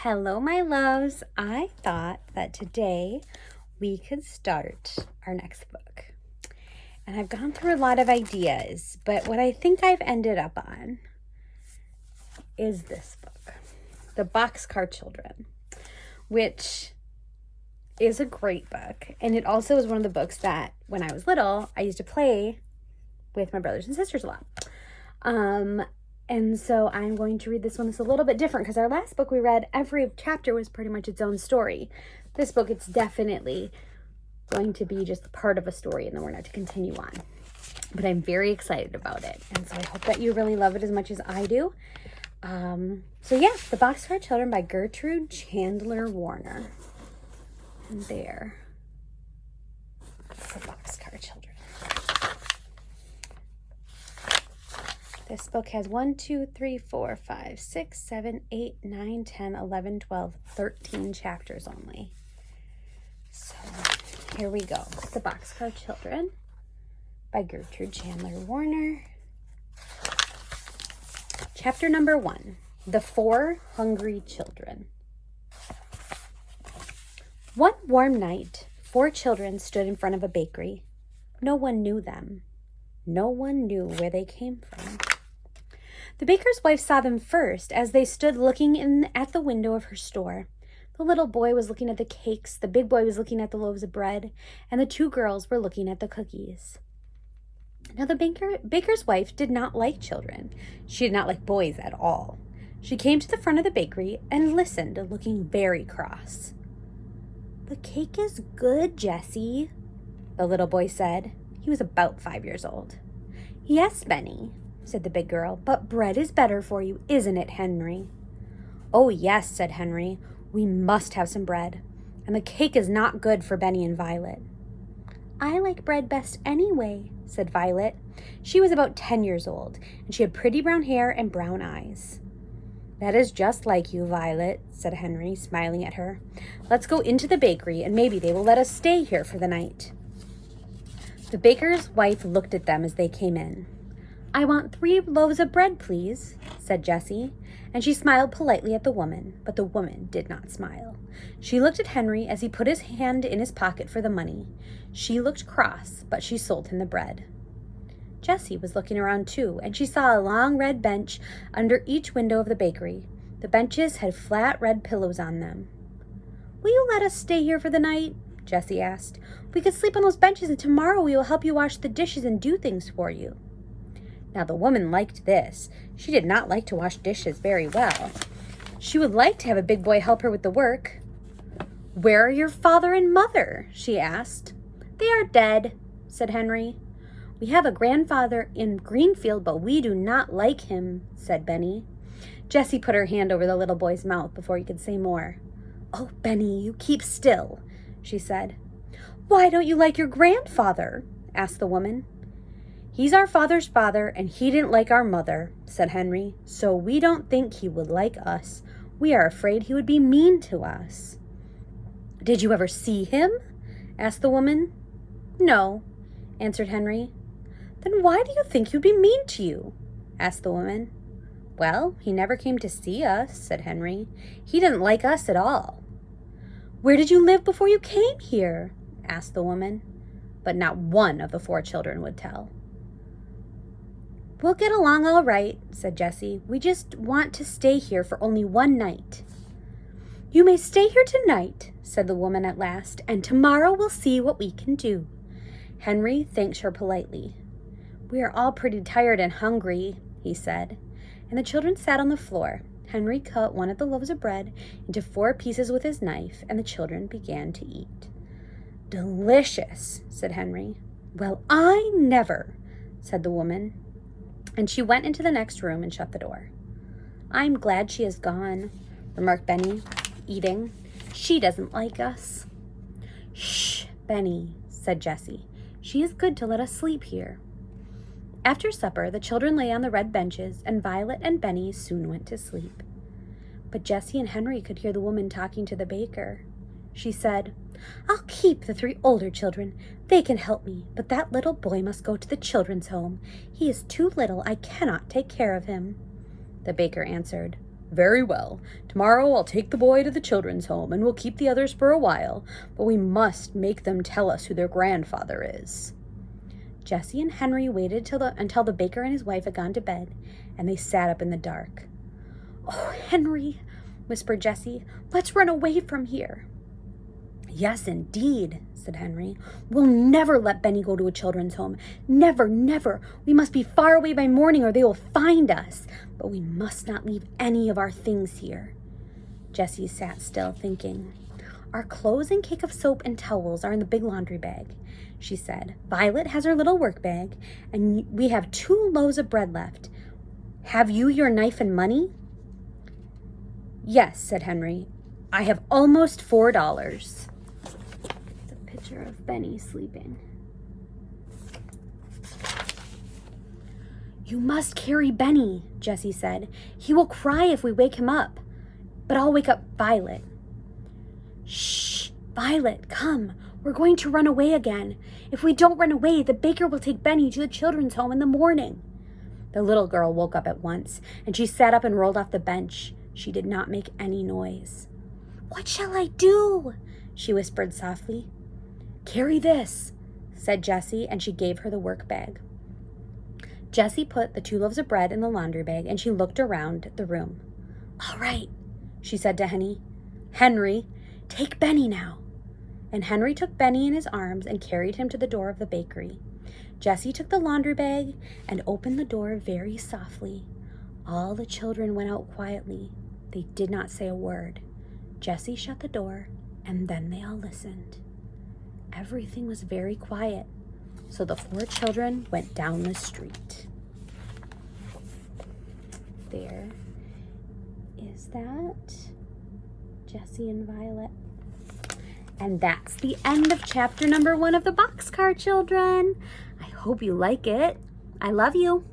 Hello, my loves. I thought that today we could start our next book. And I've gone through a lot of ideas, but what I think I've ended up on is this book, The Boxcar Children, which is a great book. And it also is one of the books that when I was little, I used to play with my brothers and sisters a lot. And so I'm going to read this one. It's a little bit different because our last book we read, every chapter was pretty much its own story. This book, it's definitely going to be just part of a story, and then we're going to continue on. But I'm very excited about it. And so I hope that you really love it as much as I do. So yeah, The Boxcar Children by Gertrude Chandler Warner. And there. That's The Boxcar Children. This book has 1, 2, 3, 4, 5, 6, 7, 8, 9, 10, 11, 12, 13 chapters only. So here we go. The Boxcar Children by Gertrude Chandler Warner. Chapter number 1, The 4 Hungry Children. One warm night, 4 children stood in front of a bakery. No one knew them. No one knew where they came from. The baker's wife saw them first as they stood looking in at the window of her store. The little boy was looking at the cakes, the big boy was looking at the loaves of bread, and the 2 girls were looking at the cookies. Now the baker's wife did not like children. She did not like boys at all. She came to the front of the bakery and listened, looking very cross. "The cake is good, Jessie," the little boy said. He was about 5 years old. "Yes, Benny," said the big girl, "but bread is better for you, isn't it, Henry?" "Oh, yes," said Henry. "We must have some bread. And the cake is not good for Benny and Violet." "I like bread best anyway," said Violet. She was about 10 years old, and she had pretty brown hair and brown eyes. "That is just like you, Violet," said Henry, smiling at her. "Let's go into the bakery, and maybe they will let us stay here for the night." The baker's wife looked at them as they came in. "I want 3 loaves of bread, please," said Jessie, and she smiled politely at the woman, but the woman did not smile. She looked at Henry as he put his hand in his pocket for the money. She looked cross, but she sold him the bread. Jessie was looking around too, and she saw a long red bench under each window of the bakery. The benches had flat red pillows on them. "Will you let us stay here for the night?" Jessie asked. "We could sleep on those benches, and tomorrow we will help you wash the dishes and do things for you." Now the woman liked this. She did not like to wash dishes very well. She would like to have a big boy help her with the work. "Where are your father and mother?" she asked. "They are dead," said Henry. "We have a grandfather in Greenfield, but we do not like him," said Benny. Jessie put her hand over the little boy's mouth before he could say more. "Oh, Benny, you keep still," she said. "Why don't you like your grandfather?" asked the woman. "He's our father's father, and he didn't like our mother," said Henry, "so we don't think he would like us. We are afraid he would be mean to us." "Did you ever see him?" asked the woman. "No," answered Henry. "Then why do you think he'd be mean to you?" asked the woman. "Well, he never came to see us," said Henry. "He didn't like us at all." "Where did you live before you came here?" asked the woman. But not one of the 4 children would tell. "We'll get along all right," said Jessie. "We just want to stay here for only one night." "You may stay here tonight," said the woman at last, "and tomorrow we'll see what we can do." Henry thanked her politely. "We are all pretty tired and hungry," he said, and the children sat on the floor. Henry cut one of the loaves of bread into 4 pieces with his knife, and the children began to eat. "Delicious," said Henry. "Well, I never," said the woman, and she went into the next room and shut the door. "I'm glad she is gone," remarked Benny, eating. "She doesn't like us." "Shh, Benny," said Jessie. "She is good to let us sleep here." After supper, the children lay on the red benches, and Violet and Benny soon went to sleep. But Jessie and Henry could hear the woman talking to the baker. She said, "I'll keep the 3 older children. They can help me, but that little boy must go to the children's home. He is too little. I cannot take care of him." The baker answered, Very well. Tomorrow I'll take the boy to the children's home, and we'll keep the others for a while, but we must make them tell us who their grandfather is." Jesse and Henry waited until the baker and his wife had gone to bed, and they sat up in the dark. "Oh, Henry," whispered Jesse, "let's run away from here." "Yes, indeed," said Henry. "We'll never let Benny go to a children's home. Never, never. We must be far away by morning or they will find us. But we must not leave any of our things here." Jessie sat still, thinking. "Our clothes and cake of soap and towels are in the big laundry bag," she said. "Violet has her little work bag, and we have 2 loaves of bread left. Have you your knife and money?" "Yes," said Henry. "I have almost $4. It's a picture of Benny sleeping. "You must carry Benny," Jessie said. "He will cry if we wake him up. But I'll wake up Violet." "Shh, Violet, come. We're going to run away again. If we don't run away, the baker will take Benny to the children's home in the morning." The little girl woke up at once, and she sat up and rolled off the bench. She did not make any noise. "What shall I do?" she whispered softly. "Carry this," said Jessie, and she gave her the work bag. Jessie put the 2 loaves of bread in the laundry bag, and she looked around the room. "All right," she said to Henry, "take Benny now." And Henry took Benny in his arms and carried him to the door of the bakery. Jessie took the laundry bag and opened the door very softly. All the children went out quietly. They did not say a word. Jessie shut the door, and then they all listened. Everything was very quiet, so the 4 children went down the street. There is that. Jessie and Violet. And that's the end of chapter number 1 of the Boxcar Children. I hope you like it. I love you.